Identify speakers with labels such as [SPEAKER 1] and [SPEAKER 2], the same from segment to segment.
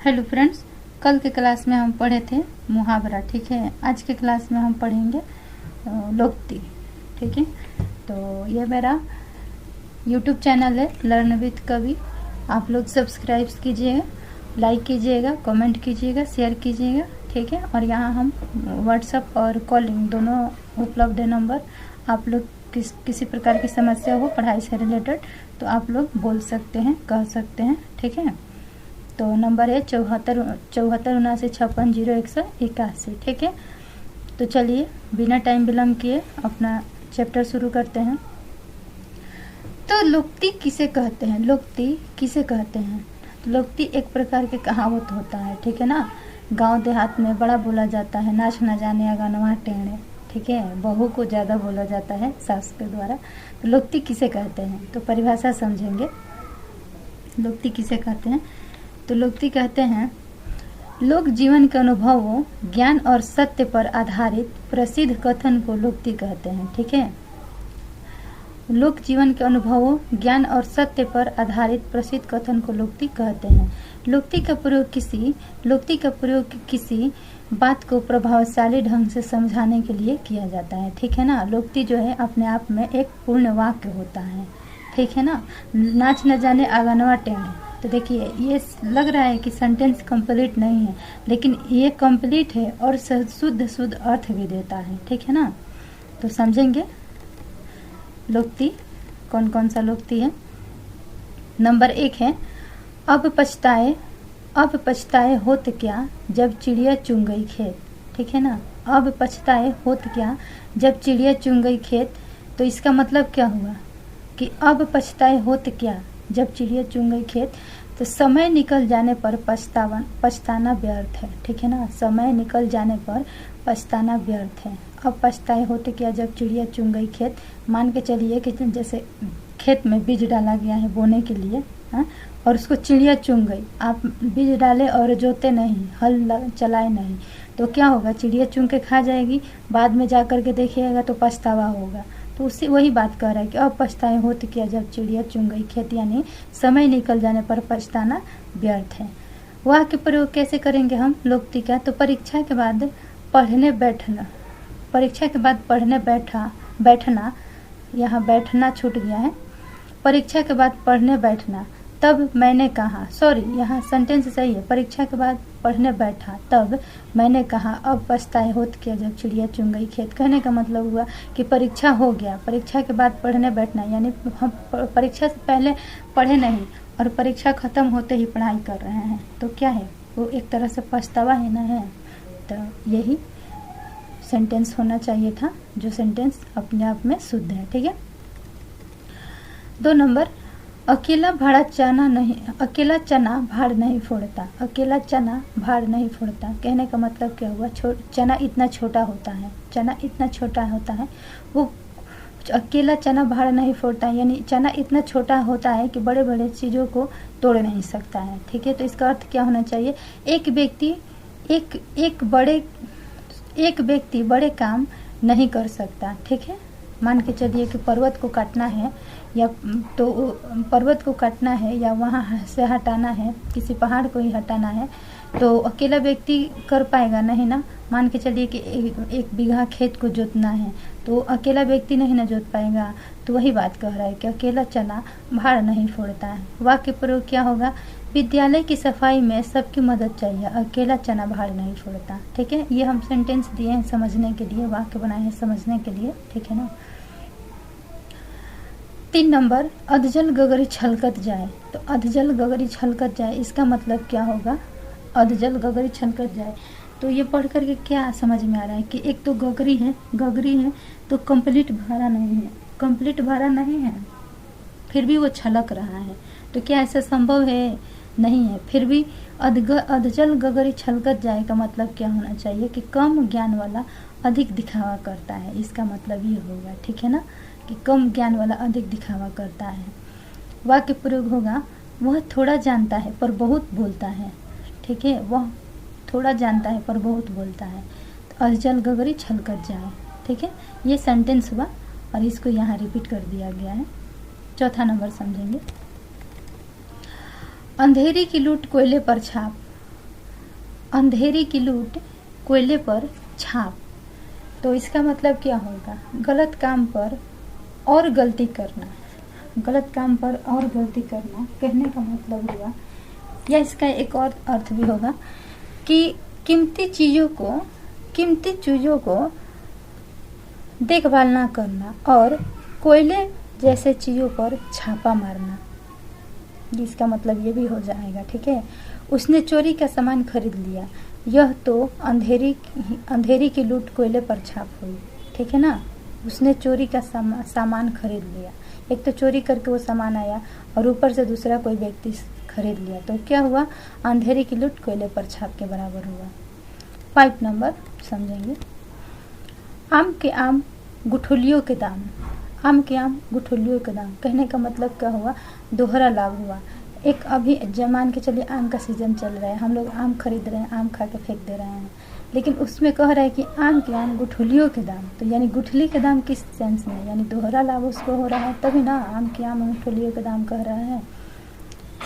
[SPEAKER 1] Hello friends, कल के class में हम पढ़े थे मुहावरा। ठीक है, आज के क्लास में हम पढ़ेंगे लोकती। ठीक है, तो ये मेरा यूट्यूब चैनल है लर्न विद कवि। आप लोग सब्सक्राइब कीजिएगा, लाइक कीजिएगा, कमेंट कीजिएगा, शेयर कीजिएगा। ठीक है, और यहाँ हम व्हाट्सएप और कॉलिंग दोनों उपलब्ध है नंबर। आप लोग किसी प्रकार की समस्या हो पढ़ाई से रिलेटेड तो आप लोग बोल सकते हैं, कह सकते हैं। ठीक है, तो नंबर है 74 79 56 0181। ठीक है, तो चलिए बिना टाइम विलम्ब किए अपना चैप्टर शुरू करते हैं। तो लोकती किसे कहते हैं? लोकती किसे कहते हैं? तो लोकती एक प्रकार के कहावत होता है। ठीक है ना, गांव देहात में बड़ा बोला जाता है, नाच न जाने अगनवा टेढ़े। ठीक है, बहू को ज़्यादा बोला जाता है सास के द्वारा। तो लोकती किसे कहते हैं तो परिभाषा समझेंगे। लोकती किसे कहते हैं? तो लोकती कहते हैं लोक जीवन के अनुभवों, ज्ञान और सत्य पर आधारित प्रसिद्ध कथन को लोकती कहते हैं। ठीक है, लोक जीवन के अनुभवों, ज्ञान और सत्य पर आधारित प्रसिद्ध कथन को लोकती कहते हैं। लोकती का प्रयोग किसी बात को प्रभावशाली ढंग से समझाने के लिए किया जाता है। ठीक है ना, लोकती जो है अपने आप में एक पूर्ण वाक्य होता है। ठीक है ना, नाच न जाने आंगनवा टेढ़े। तो देखिए, ये लग रहा है कि सेंटेंस कंप्लीट नहीं है, लेकिन ये कंप्लीट है और शुद्ध अर्थ भी देता है। ठीक है ना, तो समझेंगे लोकती कौन कौन सा लोकती है। नंबर 1 है अब पछताए होत क्या जब चिड़िया चुन गई खेत। ठीक है ना, अब पछताए होत क्या जब चिड़िया चुन गई खेत। तो इसका मतलब क्या हुआ कि अब पछताए होत क्या जब चिड़िया चुन गई खेत। तो समय निकल जाने पर पछताना व्यर्थ है। ठीक है ना, समय निकल जाने पर पछताना व्यर्थ है। अब पछताए होते क्या जब चिड़िया चुन गई खेत। मान के चलिए कि जैसे खेत में बीज डाला गया है बोने के लिए, और उसको चिड़िया चुन गई। आप बीज डाले और जोते नहीं, हल चलाए नहीं, तो क्या होगा? चिड़िया चुन के खा जाएगी। बाद में जा कर के देखिएगा तो पछतावा होगा। तो उससे वही बात कह रहा है कि अब पछताए होत क्या जब चिड़िया चुन गई खेत, यानी समय निकल जाने पर पछताना व्यर्थ है। वह के प्रयोग कैसे करेंगे हम लोकती का? तो परीक्षा के बाद पढ़ने बैठना, यहाँ बैठना छूट गया है। परीक्षा के बाद पढ़ने बैठना, तब मैंने कहा, सॉरी यहाँ सेंटेंस सही है, परीक्षा के बाद पढ़ने बैठा तब मैंने कहा अब पछताए होत क्या जब चिड़िया चुन गई खेत। कहने का मतलब हुआ कि परीक्षा हो गया, परीक्षा के बाद पढ़ने बैठना, यानी हम परीक्षा से पहले पढ़े नहीं और परीक्षा खत्म होते ही पढ़ाई कर रहे हैं, तो क्या है वो? एक तरह से पछतावा ही ना है। तो यही सेंटेंस होना चाहिए था, जो सेंटेंस अपने आप में शुद्ध है। ठीक है, 2 नंबर अकेला चना भाड़ नहीं फोड़ता। अकेला चना भाड़ नहीं फोड़ता, कहने का मतलब क्या हुआ? चना इतना छोटा होता है, वो अकेला चना भाड़ नहीं फोड़ता, यानी चना इतना छोटा होता है कि बड़े बड़े चीज़ों को तोड़ नहीं सकता है। ठीक है, तो इसका अर्थ क्या होना चाहिए? एक व्यक्ति बड़े काम नहीं कर सकता। ठीक है, मान के चलिए कि पर्वत को काटना है या वहाँ से हटाना है, किसी पहाड़ को ही हटाना है, तो अकेला व्यक्ति कर पाएगा नहीं ना। मान के चलिए कि 1 बीघा खेत को जोतना है, तो अकेला व्यक्ति नहीं ना जोत पाएगा। तो वही बात कह रहा है कि अकेला चना भाड़ नहीं फोड़ता है। वाक्य प्रयोग क्या होगा? विद्यालय की सफाई में सबकी मदद चाहिए, अकेला चना भाड़ नहीं फोड़ता। ठीक है, ये हम सेंटेंस दिए हैं समझने के लिए, वाक्य बनाए हैं समझने के लिए। ठीक है ना, 3 नंबर अधजल गगरी छलकत जाए। तो अधजल गगरी छलकत जाए, इसका मतलब क्या होगा? अधजल गगरी छलकत जाए, तो ये पढ़ करके क्या समझ में आ रहा है कि एक तो गगरी है तो कंप्लीट भरा नहीं है, फिर भी वो छलक रहा है। तो क्या ऐसा संभव है? नहीं है। फिर भी अधजल गगरी छलकत जाए का मतलब क्या होना चाहिए कि कम ज्ञान वाला अधिक दिखावा करता है। इसका मतलब ये होगा। ठीक है ना, कि कम ज्ञान वाला अधिक दिखावा करता है। वाक्य प्रयोग होगा वह थोड़ा जानता है पर बहुत बोलता है। ठीक है, वह थोड़ा जानता है पर बहुत बोलता है। तो अधजल गगरी छलकत जाए। ठीक है, ये सेंटेंस हुआ और इसको यहाँ रिपीट कर दिया गया है। 4था नंबर समझेंगे। अंधेरी की लूट कोयले पर छाप। अंधेरी की लूट कोयले पर छाप। तो इसका मतलब क्या होगा? गलत काम पर और गलती करना, गलत काम पर और गलती करना कहने का मतलब हुआ। या इसका एक और अर्थ भी होगा कि कीमती चीज़ों को देखभाल ना करना और कोयले जैसे चीज़ों पर छापा मारना, इसका मतलब ये भी हो जाएगा। ठीक है, उसने चोरी का सामान खरीद लिया, यह तो अंधेरी की लूट कोयले पर छाप हुई। ठीक है ना, उसने चोरी का सामान खरीद लिया, एक तो चोरी करके वो सामान आया और ऊपर से दूसरा कोई व्यक्ति खरीद लिया, तो क्या हुआ? अंधेरी की लूट कोयले पर छाप के बराबर हुआ। 5 नंबर समझेंगे। आम के आम गुठलियों के दाम। आम के आम गुठलियों के दाम कहने का मतलब क्या हुआ? दोहरा लाभ हुआ। एक अभी मान के चलिए आम का सीजन चल रहा है, हम लोग आम खरीद रहे हैं, आम खा के फेंक दे रहे हैं, लेकिन उसमें कह रहा है कि आम के आम गुठलियों के दाम, तो यानी गुठली के दाम किस सेंस में, यानी दोहरा लाभ उसको हो रहा है, तभी ना आम के आम गुठलियों के दाम कह रहा है।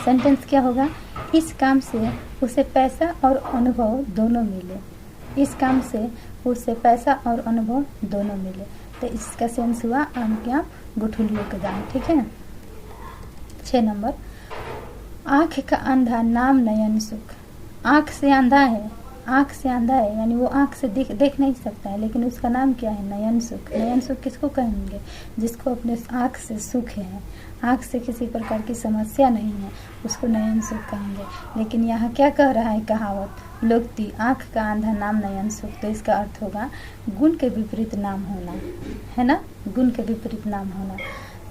[SPEAKER 1] सेंटेंस क्या होगा? इस काम से उसे पैसा और अनुभव दोनों मिले। इस काम से उसे पैसा और अनुभव दोनों मिले, तो इसका सेंस हुआ आम के आम गुठलियों के दाम। ठीक है। 6 नंबर। आँख का अंधा नाम नयन सुख। आँख से अंधा है, आँख से अंधा है यानी वो आँख से देख नहीं सकता है, लेकिन उसका नाम क्या है? नयन सुख। नयन सुख किसको कहेंगे? जिसको अपने आँख से सुख है, आँख से किसी प्रकार की समस्या नहीं है, उसको नयन सुख कहेंगे। लेकिन यहाँ क्या कह रहा है कहावत? लोकती आँख का अंधा नाम नयन सुख, तो इसका अर्थ होगा गुण के विपरीत नाम होना, है ना, गुण के विपरीत नाम होना।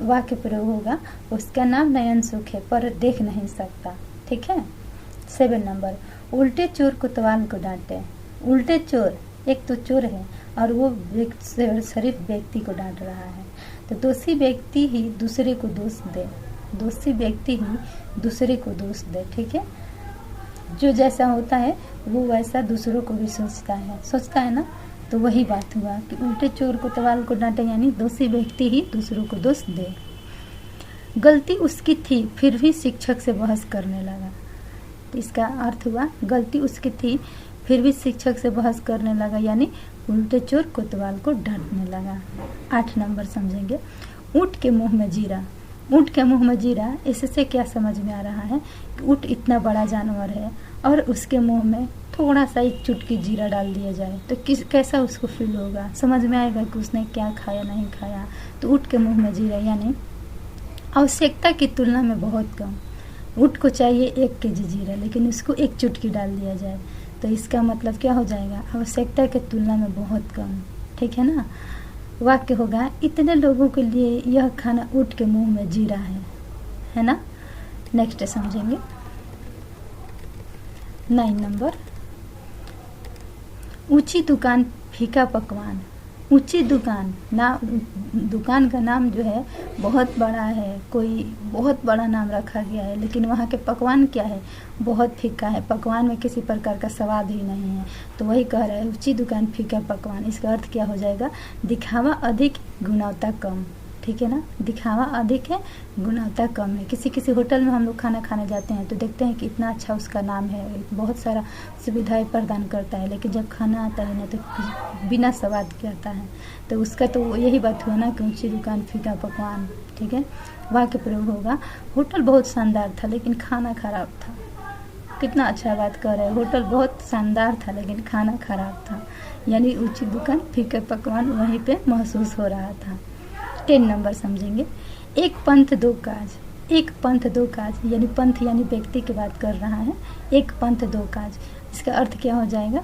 [SPEAKER 1] वाक्य प्रयोग होगा उसका नाम नयन सुख है पर देख नहीं सकता। ठीक है। 7 नंबर। उल्टे चोर कोतवाल को डांटे। उल्टे चोर, एक तो चोर है और वो शरीफ व्यक्ति को डांट रहा है, तो दोषी व्यक्ति ही दूसरे को दोष दे, दोषी व्यक्ति ही दूसरे को दोष दे। ठीक है, जो जैसा होता है वो वैसा दूसरों को भी सोचता है ना, तो वही बात हुआ कि उल्टे चोर कोतवाल को डांटे, यानी दोषी व्यक्ति ही दूसरों को दोष दे। गलती उसकी थी फिर भी शिक्षक से बहस करने लगा, तो इसका अर्थ हुआ गलती उसकी थी फिर भी शिक्षक से बहस करने लगा, यानी उल्टे चोर कोतवाल को डांटने लगा। 8 नंबर समझेंगे। ऊँट के मुंह में जीरा। ऊँट के मुंह में जीरा, इससे क्या समझ में आ रहा है कि ऊँट इतना बड़ा जानवर है और उसके मुंह में थोड़ा सा एक चुटकी जीरा डाल दिया जाए तो कैसा उसको फील होगा? समझ में आएगा कि उसने क्या खाया नहीं खाया। तो ऊँट के मुंह में जीरा यानी आवश्यकता की तुलना में बहुत कम। ऊँट को चाहिए 1 केजी जीरा, लेकिन उसको 1 चुटकी डाल दिया जाए, तो इसका मतलब क्या हो जाएगा? आवश्यकता की तुलना में बहुत कम। ठीक है ना। वाक्य होगा इतने लोगों के लिए यह खाना ऊँट के मुंह में जीरा है ना। नेक्स्ट समझेंगे। 9 नंबर। ऊंची दुकान फीका पकवान। ऊंची दुकान दुकान का नाम जो है बहुत बड़ा है, कोई बहुत बड़ा नाम रखा गया है, लेकिन वहाँ के पकवान क्या है? बहुत फीका है, पकवान में किसी प्रकार का स्वाद ही नहीं है, तो वही कह रहा है ऊंची दुकान फीका पकवान। इसका अर्थ क्या हो जाएगा? दिखावा अधिक गुणवत्ता कम। ठीक है ना, दिखावा अधिक है गुणवत्ता कम है। किसी होटल में हम लोग खाना खाने जाते हैं तो देखते हैं कि इतना अच्छा उसका नाम है, बहुत सारा सुविधाएं प्रदान करता है, लेकिन जब खाना आता है ना तो बिना स्वाद के आता है, तो उसका तो यही बात हुआ ना कि ऊंची दुकान फीका पकवान। ठीक है। वाक्य प्रयोग होगा होटल बहुत शानदार था लेकिन खाना खराब था। कितना अच्छा बात कर रहे हैं, होटल बहुत शानदार था लेकिन खाना खराब था, यानी ऊंची दुकान फीका पकवान वहीं पे महसूस हो रहा था। 10 नंबर समझेंगे। एक पंथ दो काज। एक पंथ दो काज, यानी पंथ यानी व्यक्ति की बात कर रहा है। एक पंथ दो काज, इसका अर्थ क्या हो जाएगा?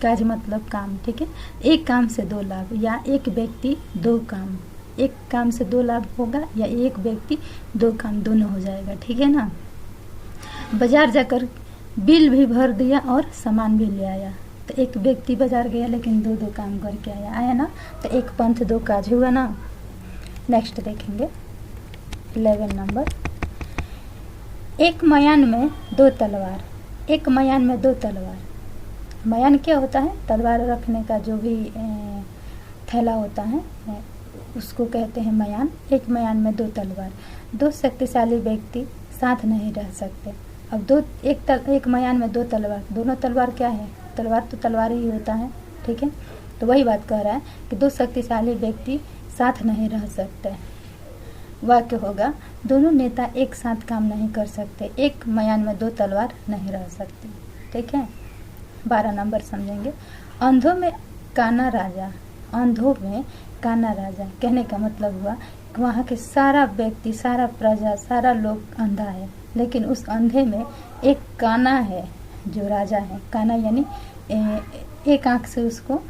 [SPEAKER 1] काज मतलब काम। ठीक है। एक काम से 2 लाभ, या एक व्यक्ति 2 काम। एक काम से 2 लाभ होगा या एक व्यक्ति 2 काम, दोनों हो जाएगा। ठीक है ना। बाजार जाकर बिल भी भर दिया और सामान भी ले आया, तो एक व्यक्ति बाजार गया लेकिन 2 काम करके आया ना, तो एक पंथ 2 काज हुआ ना। नेक्स्ट देखेंगे 11 नंबर। एक मयान में 2 तलवार। एक मयान में 2 तलवार। मयान क्या होता है? तलवार रखने का जो भी थैला होता है उसको कहते हैं मयान। एक मयान में 2 तलवार। 2 शक्तिशाली व्यक्ति साथ नहीं रह सकते। अब एक मयान में 2 तलवार, दोनों तलवार क्या है? तलवार तो तलवार ही होता है, ठीक है। तो वही बात कह रहा है कि 2 शक्तिशाली व्यक्ति साथ नहीं रह सकते। वाक्य होगा, दोनों नेता एक साथ काम नहीं कर सकते, एक मयान में 2 तलवार नहीं रह सकती, ठीक है। 12 नंबर समझेंगे। अंधों में काना राजा, अंधों में काना राजा कहने का मतलब हुआ कि वहाँ के सारा व्यक्ति, सारा प्रजा, सारा लोग अंधा है, लेकिन उस अंधे में एक काना है जो राजा है। काना यानी एक आँख से उसको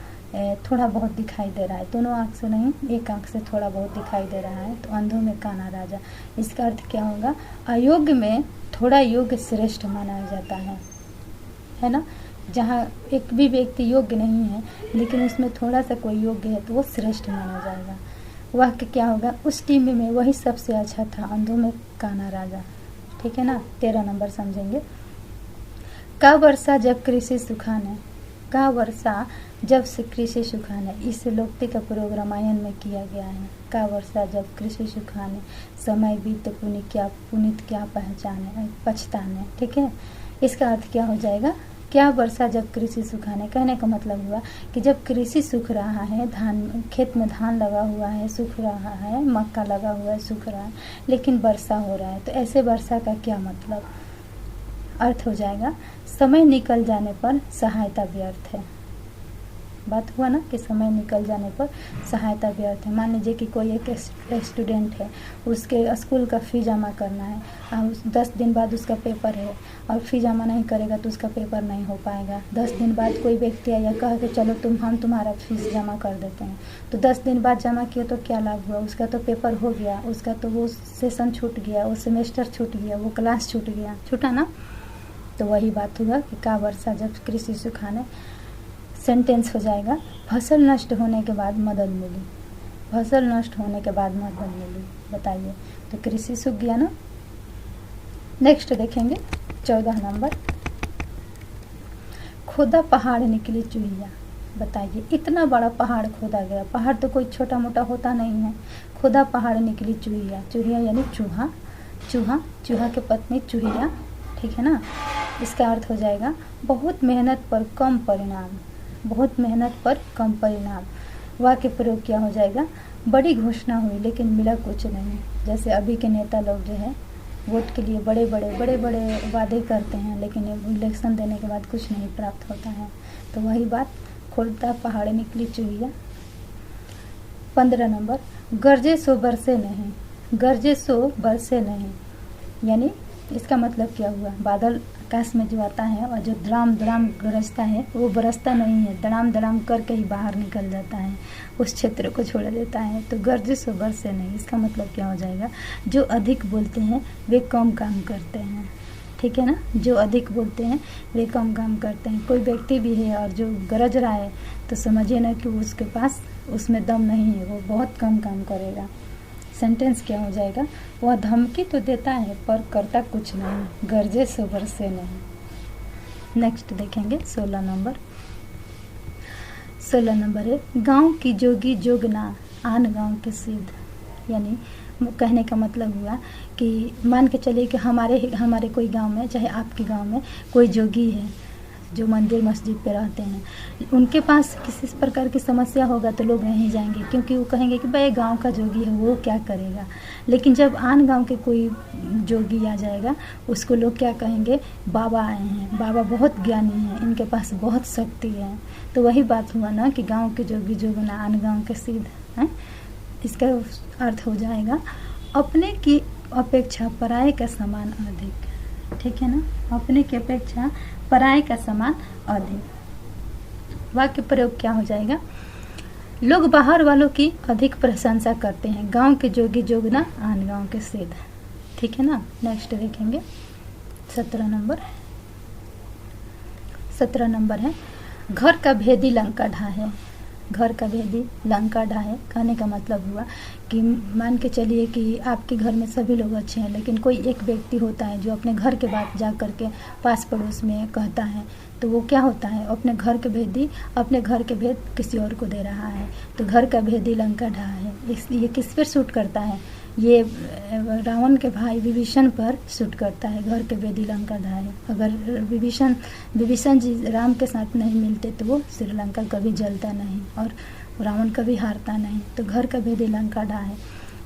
[SPEAKER 1] थोड़ा बहुत दिखाई दे रहा है, दोनों आँख से नहीं, एक आँख से थोड़ा बहुत दिखाई दे रहा है, तो अंधों में काना राजा। इसका अर्थ क्या होगा? अयोग्य में थोड़ा योग्य श्रेष्ठ माना जाता है ना। जहाँ एक भी व्यक्ति योग्य नहीं है लेकिन उसमें थोड़ा सा कोई योग्य है तो वो श्रेष्ठ माना जाएगा। वाक्य क्या होगा? उस टीम में वही सबसे अच्छा था, अंधों में काना राजा, ठीक है ना। 13 नंबर समझेंगे। का वर्षा जब कृषि सुखाने, का वर्षा जब से कृषि सुखाने, इस लोक्ति का प्रयोग रामायण में किया गया है। का वर्षा जब कृषि सुखाने, समय बीत पुनित क्या पहचाने पछताने, ठीक है। इसका अर्थ क्या हो जाएगा? क्या वर्षा जब कृषि सुखाने, कहने का मतलब हुआ कि जब कृषि सूख रहा है, धान खेत में धान लगा हुआ है सूख रहा है, मक्का लगा हुआ है सूख रहा है, लेकिन वर्षा हो रहा है, तो ऐसे वर्षा का क्या मतलब? अर्थ हो जाएगा समय निकल जाने पर सहायता व्यर्थ है। बात हुआ ना कि समय निकल जाने पर सहायता व्यर्थ है। मान लीजिए कि कोई एक स्टूडेंट है, उसके स्कूल का फ़ी जमा करना है, 10 दिन बाद उसका पेपर है और फ़ी जमा नहीं करेगा तो उसका पेपर नहीं हो पाएगा। 10 दिन बाद कोई व्यक्ति आया कहा कि चलो हम तुम्हारा फीस जमा कर देते हैं, तो 10 दिन बाद जमा किया तो क्या लाभ हुआ? उसका तो पेपर हो गया, उसका तो वो सेशन छूट गया, वो सेमेस्टर छूट गया, वो क्लास छूट गया, छूटा ना। तो वही बात हुआ कि का वर्षा जब कृषि सुखाने। सेंटेंस हो जाएगा, फसल नष्ट होने के बाद मदद मिली, फसल नष्ट होने के बाद मदद मिली। बताइए, तो कृषि सूख गया ना। नेक्स्ट देखेंगे 14 नंबर। खोदा पहाड़ निकली चूहिया। बताइए, इतना बड़ा पहाड़ खोदा गया, पहाड़ तो कोई छोटा मोटा होता नहीं है। खोदा पहाड़ निकली चूहिया, चूहिया यानी चूहा, चूहा के पत्नी चूहिया, ठीक है ना। इसका अर्थ हो जाएगा बहुत मेहनत पर कम परिणाम, बहुत मेहनत पर कम परिणाम। वाक्य प्रयोग क्या हो जाएगा? बड़ी घोषणा हुई लेकिन मिला कुछ नहीं। जैसे अभी के नेता लोग जो है वोट के लिए बड़े बड़े वादे करते हैं लेकिन इलेक्शन देने के बाद कुछ नहीं प्राप्त होता है। तो वही बात, खोदा पहाड़ निकली चूहिया। 15 नंबर। गरजे सो बरसे नहीं, गरजे सो बरसे नहीं, यानी इसका मतलब क्या हुआ? बादल आकाश में जो आता है और जो धड़ाम धड़ाम गरजता है वो बरसता नहीं है, धड़ाम धड़ाम करके ही बाहर निकल जाता है, उस क्षेत्र को छोड़ देता है। तो गरजे सो बरसे नहीं, इसका मतलब क्या हो जाएगा? जो अधिक बोलते हैं वे कम काम करते हैं, ठीक है ना। जो अधिक बोलते हैं वे कम काम करते हैं। कोई व्यक्ति भी है और जो गरज रहा है तो समझिए ना कि उसके पास उसमें दम नहीं है, वो बहुत कम काम करेगा। सेंटेंस क्या हो जाएगा? वह धमकी तो देता है पर करता कुछ नहीं, गरजे सो बरसे नहीं। नेक्स्ट देखेंगे 16 नंबर। 16 नंबर है, गांव की जोगी जोगना आन गांव के सिद्ध, यानी कहने का मतलब हुआ कि मान के चलिए कि हमारे कोई गांव में, चाहे आपके गांव में कोई जोगी है जो मंदिर मस्जिद पे रहते हैं, उनके पास किसी प्रकार की समस्या होगा तो लोग नहीं जाएंगे, क्योंकि वो कहेंगे कि भाई गांव का जोगी है वो क्या करेगा। लेकिन जब आन गांव के कोई जोगी आ जाएगा उसको लोग क्या कहेंगे? बाबा आए हैं, बाबा बहुत ज्ञानी हैं, इनके पास बहुत शक्ति है। तो वही बात हुआ ना कि गाँव के जोगी जोगना आन गाँव के सिद्ध हैं। इसका अर्थ हो जाएगा अपने की अपेक्षा पराये का समान अधिक, ठीक है ना। अपने की अपेक्षा पराये का समान अधिक। वाक्य प्रयोग क्या हो जाएगा? लोग बाहर वालों की अधिक प्रशंसा करते हैं, गांव के जोगी जोगना आन गांव के सिद्ध, ठीक है ना। नेक्स्ट देखेंगे 17 नंबर। 17 नंबर है, घर का भेदी लंका ढाहे। घर का भेदी लंका ढाहे कहने का मतलब हुआ कि मान के चलिए कि आपके घर में सभी लोग अच्छे हैं लेकिन कोई एक व्यक्ति होता है जो अपने घर के बात जा करके पास पड़ोस में कहता है, तो वो क्या होता है? अपने घर के भेद किसी और को दे रहा है। तो घर का भेदी लंका ढाहे, ये किस पर सूट करता है? ये रावण के भाई विभीषण पर शूट करता है, घर के वेदी लंका ढाए। अगर विभीषण जी राम के साथ नहीं मिलते तो वो श्रीलंका कभी जलता नहीं और रावण कभी हारता नहीं। तो घर का वेदी लंका ढाए,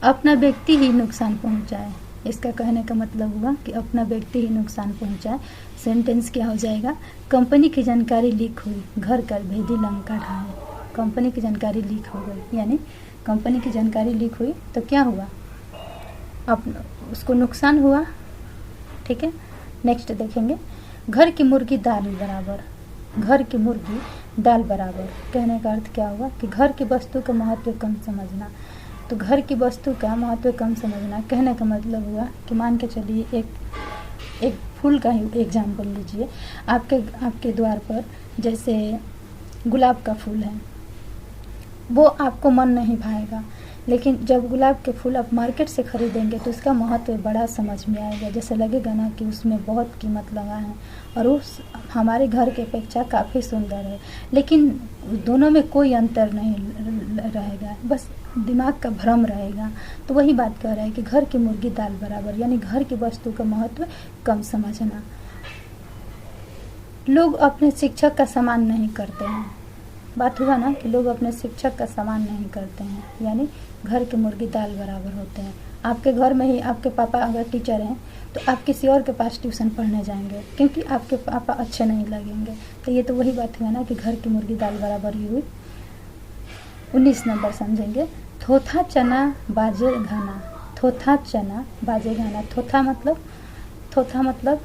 [SPEAKER 1] अपना व्यक्ति ही नुकसान पहुंचाए। इसका कहने का मतलब हुआ कि अपना व्यक्ति ही नुकसान पहुंचाए। सेंटेंस क्या हो जाएगा, कंपनी की जानकारी लीक हुई, घर का वेदी लंका ढाए। कंपनी की जानकारी लीक हो गई, यानी कंपनी की जानकारी लीक हुई तो क्या हुआ, अब उसको नुकसान हुआ। ठीक है, नेक्स्ट देखेंगे, घर की मुर्गी दाल बराबर। घर की मुर्गी दाल बराबर कहने का अर्थ क्या हुआ कि घर की वस्तु का महत्व कम समझना। तो घर की वस्तु का महत्व कम समझना कहने का मतलब हुआ कि मान के चलिए एक फूल का ही एग्जाम्पल लीजिए। आपके द्वार पर जैसे गुलाब का फूल है, वो आपको मन नहीं भाएगा, लेकिन जब गुलाब के फूल आप मार्केट से खरीदेंगे तो उसका महत्व बड़ा समझ में आएगा। जैसे लगेगा ना कि उसमें बहुत कीमत लगा है और उस हमारे घर के अपेक्षा काफ़ी सुंदर है, लेकिन दोनों में कोई अंतर नहीं रहेगा, बस दिमाग का भ्रम रहेगा। तो वही बात कह रहा है कि घर की मुर्गी दाल बराबर, यानी घर की वस्तु का महत्व कम समझना। लोग अपने शिक्षक का सम्मान नहीं करते हैं। बात हुआ ना कि लोग अपने शिक्षक का सम्मान नहीं करते हैं, यानी घर की मुर्गी दाल बराबर होते हैं। आपके घर में ही आपके पापा अगर टीचर हैं तो आप किसी और के पास ट्यूशन पढ़ने जाएंगे क्योंकि आपके पापा अच्छे नहीं लगेंगे। तो ये तो वही बात हुआ ना कि घर की मुर्गी दाल बराबर ही हुई। 19 नंबर समझेंगे, थोथा चना बाजे घाना। थोथा चना बाजे घाना, थोथा मतलब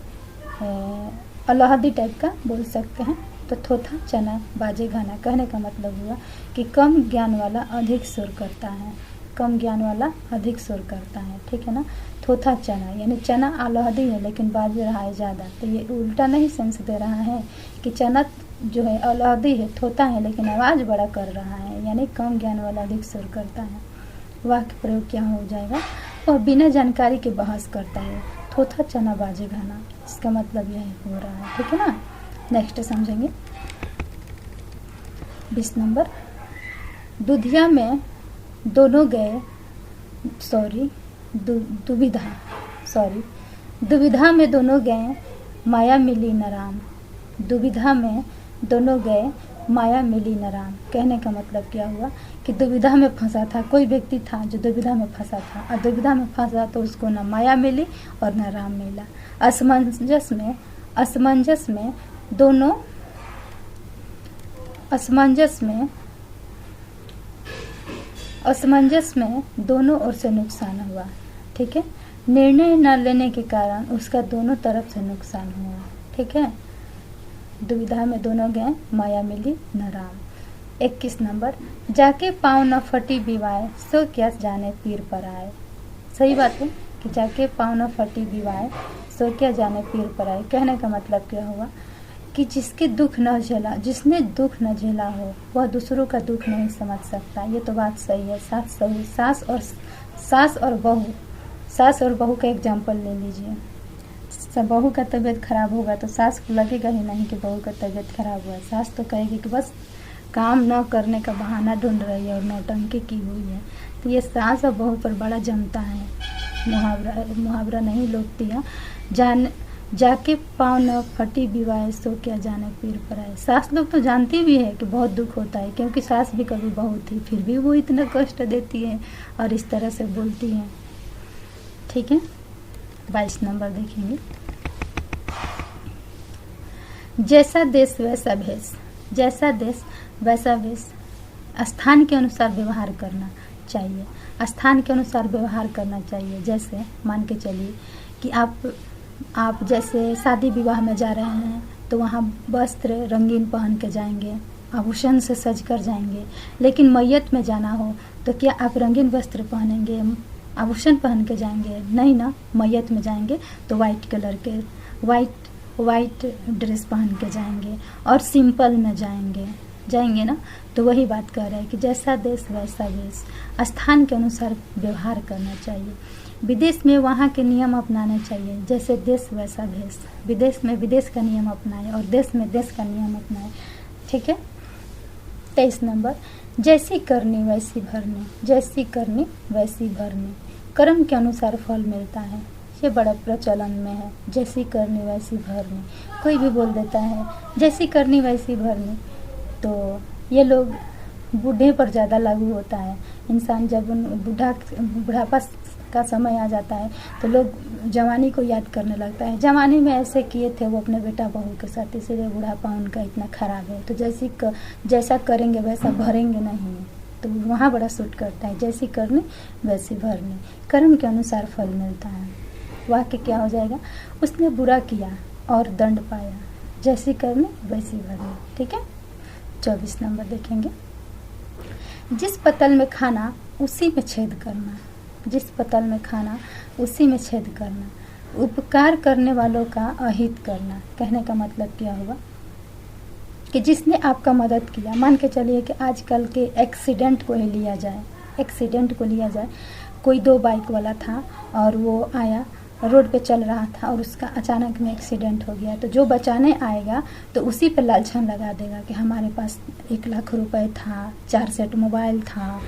[SPEAKER 1] अलाहदी टाइप का बोल सकते हैं। तो थोथा चना बाजे घाना कहने का मतलब हुआ कि कम ज्ञान वाला अधिक सुर करता है। कम ज्ञान वाला अधिक सुर करता है, ठीक है ना। थोथा चना यानी चना अलाहदी है लेकिन बाज रहा है ज़्यादा। तो ये उल्टा नहीं सेंस दे रहा है कि चना जो है अलाहदी है, थोथा है लेकिन आवाज़ बड़ा कर रहा है, यानी कम ज्ञान वाला अधिक सुर करता है। वाक्य प्रयोग क्या हो जाएगा, वह बिना जानकारी के बहस करता है। थोथा चना बाजे घाना, इसका मतलब यही हो रहा है, ठीक है ना। नेक्स्ट समझेंगे 20 नंबर, दुधिया में दोनों गए दुविधा में दोनों गए माया मिली न राम। दुविधा में दोनों गए माया मिली न राम कहने का मतलब क्या हुआ कि दुविधा में फंसा था, कोई व्यक्ति था जो दुविधा में फंसा था और दुविधा में फंसा तो उसको न माया मिली और न राम मिला। असमंजस में दोनों ओर से नुकसान हुआ, ठीक है। निर्णय न लेने के कारण उसका दोनों तरफ से नुकसान हुआ, ठीक है। दुविधा में दोनों गए माया मिली न राम। 21 नंबर, जाके पाँव न फटी विवाह सो क्या जाने पीर पर आए। सही बात है कि जाके पाँव न फटी विवाह सो क्या जाने पीर पर आए कहने का मतलब क्या हुआ कि जिसने दुख न झेला हो वह दूसरों का दुख नहीं समझ सकता। ये तो बात सही है। सास और बहू का एग्जाम्पल ले लीजिए। बहू का तबीयत खराब होगा तो सास को लगेगा ही नहीं कि बहू का तबीयत खराब हुआ। सास तो कहेगी कि बस काम न करने का बहाना ढूंढ रही है और नौटंकी की हुई है। तो ये सास और बहू पर बड़ा जमता है। मुहावरा नहीं लोकतियाँ, जाके पाँव न फटी विवाह सो क्या जाने पीर पर आए। सास लोग तो जानती भी है कि बहुत दुख होता है क्योंकि सास भी कभी बहू थी, फिर भी वो इतना कष्ट देती है और इस तरह से बोलती है, ठीक है। 22 नंबर देखेंगे, जैसा देश वैसा भेष। जैसा देश वैसा भेष, स्थान के अनुसार व्यवहार करना चाहिए। स्थान के अनुसार व्यवहार करना चाहिए। जैसे मान के चलिए कि आप जैसे शादी विवाह में जा रहे हैं तो वहाँ वस्त्र रंगीन पहन के जाएंगे, आभूषण से सज कर जाएंगे। लेकिन मैयत में जाना हो तो क्या आप रंगीन वस्त्र पहनेंगे, आभूषण पहन के जाएंगे? नहीं ना। मैयत में जाएंगे तो वाइट कलर के वाइट ड्रेस पहन के जाएंगे और सिंपल में जाएंगे ना। तो वही बात कर रहे हैं कि जैसा देश वैसा वेश, स्थान के अनुसार व्यवहार करना चाहिए। विदेश में वहाँ के नियम अपनाने चाहिए। जैसे देश वैसा भेष, विदेश में विदेश का नियम अपनाएं और देश में देश का नियम अपनाएं, ठीक है। 23 नंबर, जैसी करनी वैसी भरनी। जैसी करनी वैसी भरनी कर्म के अनुसार फल मिलता है, ये बड़ा प्रचलन में है। जैसी करनी वैसी भरनी, कोई भी बोल देता है जैसी करनी वैसी भरनी, तो ये लोग बूढ़े पर ज़्यादा लागू होता है। इंसान जब बुढ़ापा का समय आ जाता है तो लोग जवानी को याद करने लगता है, जवानी में ऐसे किए थे वो अपने बेटा बहू के साथ, इसीलिए बुढ़ापा उनका इतना खराब है। तो जैसा करेंगे वैसा भरेंगे नहीं, तो वहाँ बड़ा सूट करता है। जैसी करनी वैसी भरनी, कर्म के अनुसार फल मिलता है। वाक्य क्या हो जाएगा, उसने बुरा किया और दंड पाया, जैसी करनी वैसी भरनी। ठीक है, 24 नंबर देखेंगे। जिस पतल में खाना उसी में छेद करना, जिस पतल में खाना उसी में छेद करना, उपकार करने वालों का अहित करना। कहने का मतलब क्या हुआ कि जिसने आपका मदद किया, मान के चलिए कि आजकल के एक्सीडेंट को ही लिया जाए, एक्सीडेंट को लिया जाए, कोई 2 बाइक वाला था और वो आया, रोड पे चल रहा था और उसका अचानक में एक्सीडेंट हो गया, तो जो बचाने आएगा तो उसी पे लालछन लगा देगा कि हमारे पास 1 लाख रुपए था, 4 सेट मोबाइल था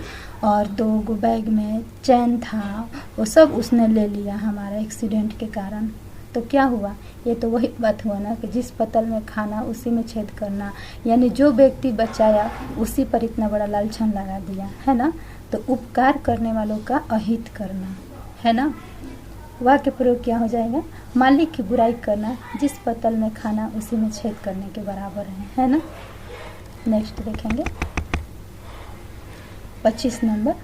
[SPEAKER 1] और 2 गो बैग में चैन था, वो सब उसने ले लिया हमारा एक्सीडेंट के कारण। तो क्या हुआ, ये तो वही बात हुआ ना कि जिस पतल में खाना उसी में छेद करना, यानी जो व्यक्ति बचाया उसी पर इतना बड़ा लालछन लगा दिया, है ना। तो उपकार करने वालों का अहित करना, है ना। वाक्य प्रयोग क्या हो जाएगा, मालिक की बुराई करना, जिस पतल में खाना उसी में छेद करने के बराबर है ना। नेक्स्ट देखेंगे 25 नंबर।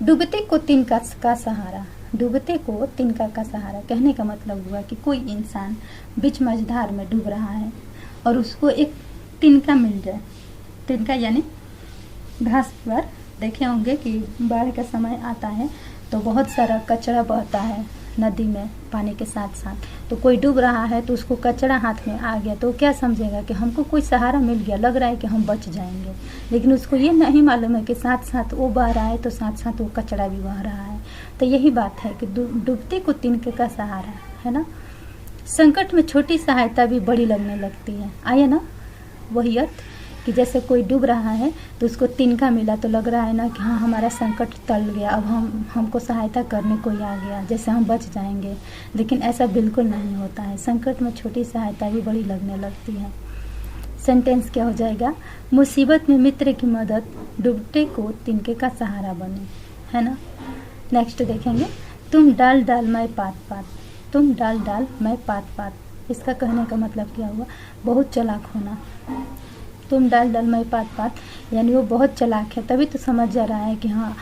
[SPEAKER 1] डूबते को तिनका का सहारा, डूबते को तिनका का सहारा। कहने का मतलब हुआ कि कोई इंसान बीच मझधार में डूब रहा है और उसको एक तिनका मिल जाए। तिनका यानी घास पर देखे होंगे कि बाढ़ का समय आता है तो बहुत सारा कचरा बहता है नदी में पानी के साथ साथ, तो कोई डूब रहा है तो उसको कचरा हाथ में आ गया तो क्या समझेगा कि हमको कोई सहारा मिल गया, लग रहा है कि हम बच जाएंगे, लेकिन उसको ये नहीं मालूम है कि साथ साथ वो बह रहा है तो साथ साथ वो कचरा भी बह रहा है। तो यही बात है कि डूबते को तिनके का सहारा, है ना। संकट में छोटी सहायता भी बड़ी लगने लगती है, आइए ना वही अर्थ कि जैसे कोई डूब रहा है तो उसको तिनका मिला तो लग रहा है ना कि हाँ हमारा संकट टल गया, अब हमको सहायता करने कोई आ गया, जैसे हम बच जाएंगे। लेकिन ऐसा बिल्कुल नहीं होता है, संकट में छोटी सहायता भी बड़ी लगने लगती है। सेंटेंस क्या हो जाएगा, मुसीबत में मित्र की मदद डूबते को तिनके का सहारा बने, है ना। नेक्स्ट देखेंगे, तुम डाल डाल मैं पात पात, तुम डाल डाल मैं पात पात। इसका कहने का मतलब क्या हुआ, बहुत चालाक होना। तुम डाल डाल मैं पात पात यानी वो बहुत चालाक है, तभी तो समझ जा रहा है कि हाँ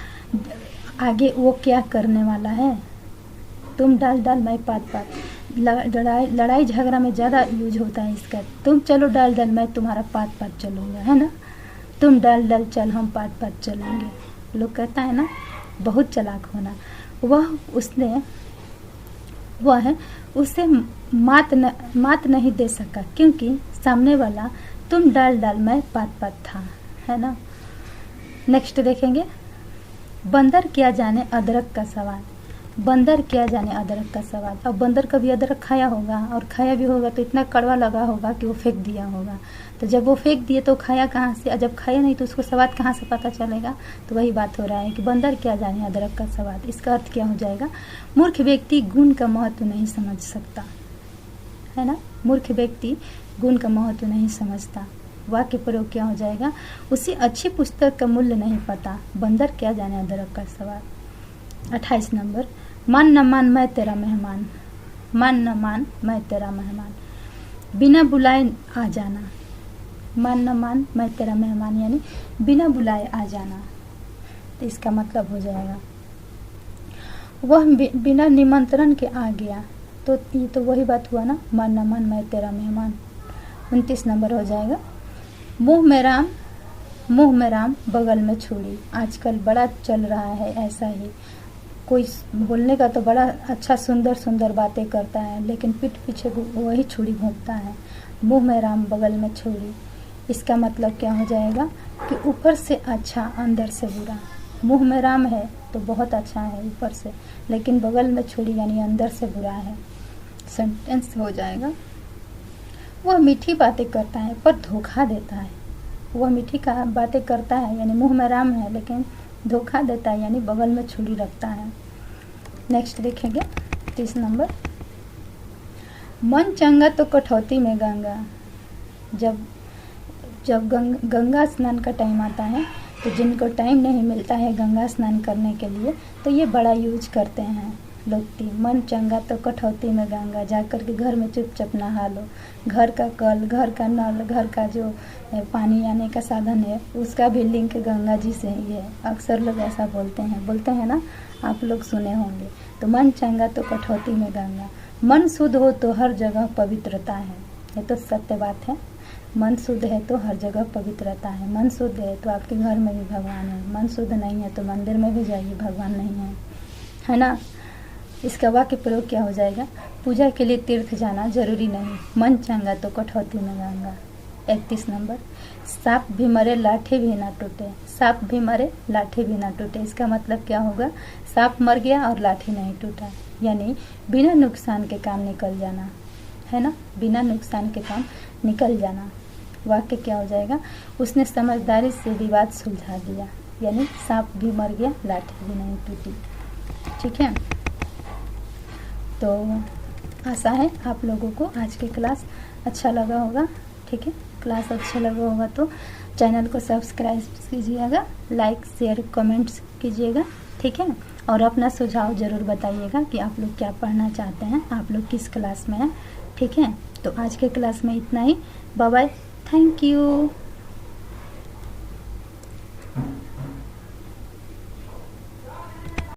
[SPEAKER 1] आगे वो क्या करने वाला है। तुम डाल डाल मैं पात पात, लड़ाई झगड़ा में ज़्यादा यूज होता है इसका। तुम चलो डाल डाल मैं तुम्हारा पात पात चलूँगा, है ना। तुम डाल डाल चल हम पात पात चलेंगे। लोग कहता है ना बहुत चालाक होना। वह है उसे मात नहीं दे सका क्योंकि सामने वाला तुम डाल डाल मैं पात पात था, है ना। नेक्स्ट देखेंगे, बंदर क्या जाने अदरक का स्वाद, बंदर क्या जाने अदरक का स्वाद। अब बंदर कभी अदरक खाया होगा और खाया भी होगा तो इतना कड़वा लगा होगा कि वो फेंक दिया होगा। तो जब वो फेंक दिए तो खाया कहाँ से, जब खाया नहीं तो उसको स्वाद कहाँ से पता चलेगा। तो वही बात हो रहा है कि बंदर क्या जाने अदरक का स्वाद। इसका अर्थ क्या हो जाएगा, मूर्ख व्यक्ति गुण का महत्व नहीं समझ सकता, है ना। मूर्ख व्यक्ति गुण का महत्व नहीं समझता। वाक्य प्रयोग क्या हो जाएगा, उसे अच्छी पुस्तक का मूल्य नहीं पता, बंदर क्या जाने अदरक का स्वाद। 28 नंबर, मान न मान मैं तेरा मेहमान, मान न मान मैं तेरा मेहमान, बिना बुलाए आ जाना। मान न मान मैं तेरा मेहमान यानी बिना बुलाए आ जाना। तो इसका मतलब हो जाएगा वह बिना निमंत्रण के आ गया। तो ये तो वही बात हुआ ना, मान न मान मैं तेरा मेहमान। 29 नंबर हो जाएगा, मुँह में राम बगल में छुरी। आजकल बड़ा चल रहा है ऐसा ही, कोई बोलने का तो बड़ा अच्छा सुंदर सुंदर बातें करता है लेकिन पीठ पीछे वही छुरी घोंपता है। मुँह में राम बगल में छुरी, इसका मतलब क्या हो जाएगा कि ऊपर से अच्छा अंदर से बुरा। मुँह में राम है तो बहुत अच्छा है ऊपर से, लेकिन बगल में छुरी यानी अंदर से बुरा है। सेंटेंस हो जाएगा, वह मीठी बातें करता है पर धोखा देता है। वह मीठी बातें करता है यानी मुँह में राम है लेकिन धोखा देता है यानी बगल में छुरी रखता है। नेक्स्ट देखेंगे 30 नंबर, मन चंगा तो कठौती में गंगा। जब गंगा स्नान का टाइम आता है तो जिनको टाइम नहीं मिलता है गंगा स्नान करने के लिए तो ये बड़ा यूज करते हैं लोग। मन चंगा तो कठौती में गंगा, जा कर के घर में चुपचाप नहा लो। घर का कल, घर का नल, घर का जो पानी आने का साधन है उसका भी लिंक गंगा जी से ही है। अक्सर लोग ऐसा बोलते हैं ना, आप लोग सुने होंगे। तो मन चंगा तो कठौती में गंगा, मन शुद्ध हो तो हर जगह पवित्रता है। ये तो सत्य बात है। मन शुद्ध है तो हर जगह पवित्रता है। मन शुद्ध है तो आपके घर में भी भगवान है। मन शुद्ध नहीं है तो मंदिर में भी जाइए, भगवान नहीं है ना। इसका वाक्य प्रयोग क्या हो जाएगा, पूजा के लिए तीर्थ जाना जरूरी नहीं, मन चंगा तो कठौती में गंगा। 31 नंबर, सांप भी मरे लाठी भी ना टूटे। सांप भी मरे लाठी भी ना टूटे, इसका मतलब क्या होगा, सांप मर गया और लाठी नहीं टूटा, यानी बिना नुकसान के काम निकल जाना है ना, बिना नुकसान के काम निकल जाना। वाक्य क्या हो जाएगा, उसने समझदारी से विवाद सुलझा दिया, यानी सांप भी मर गया लाठी भी नहीं टूटी। ठीक है, तो आशा है आप लोगों को आज की क्लास अच्छा लगा होगा। ठीक है, क्लास अच्छा लगा होगा तो चैनल को सब्सक्राइब कीजिएगा, लाइक शेयर कमेंट्स कीजिएगा। ठीक है, और अपना सुझाव ज़रूर बताइएगा कि आप लोग क्या पढ़ना चाहते हैं, आप लोग किस क्लास में हैं। ठीक है, तो आज के क्लास में इतना ही। Bye bye, thank you.